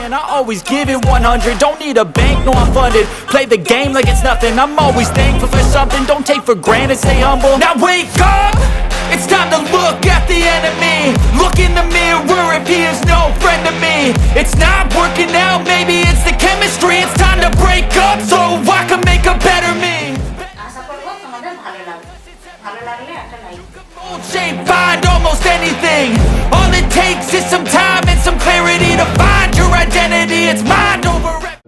And I always give it 100. Don't need a bank, no I'm funded. Play the game like it's nothing. I'm always thankful for something. Don't take for granted, stay humble. Now wake up! It's time to look at the enemy. Look in the mirror if he is no friend to me. It's not working out, maybe it's the chemistry. It's time to break up so I can make a better me. Old shape, find almost anything. All it takes is some time and some clarity to find your identity. It's mind over everything.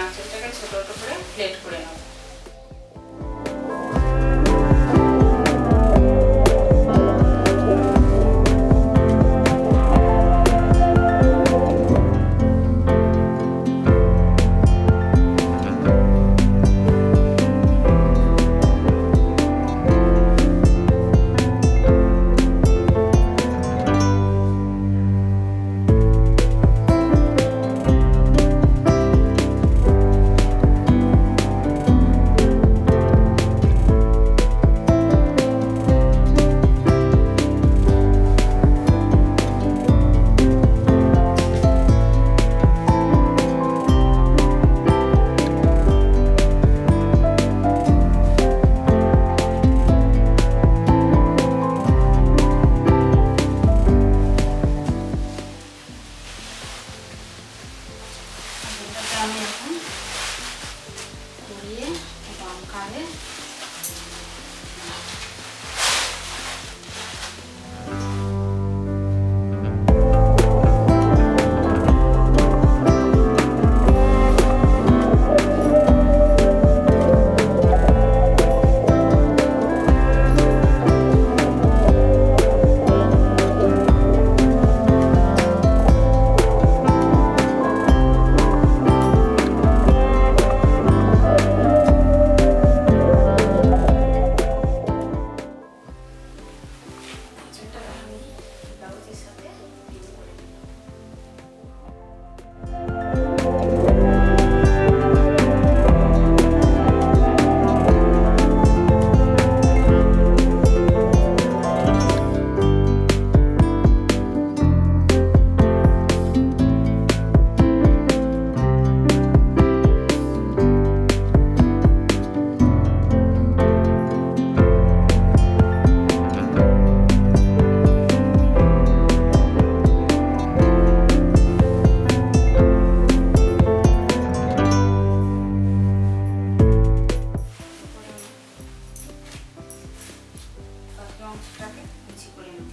আঁচটাকে ছোট ছোট করে plate করে নেব। কুচি করে নেব।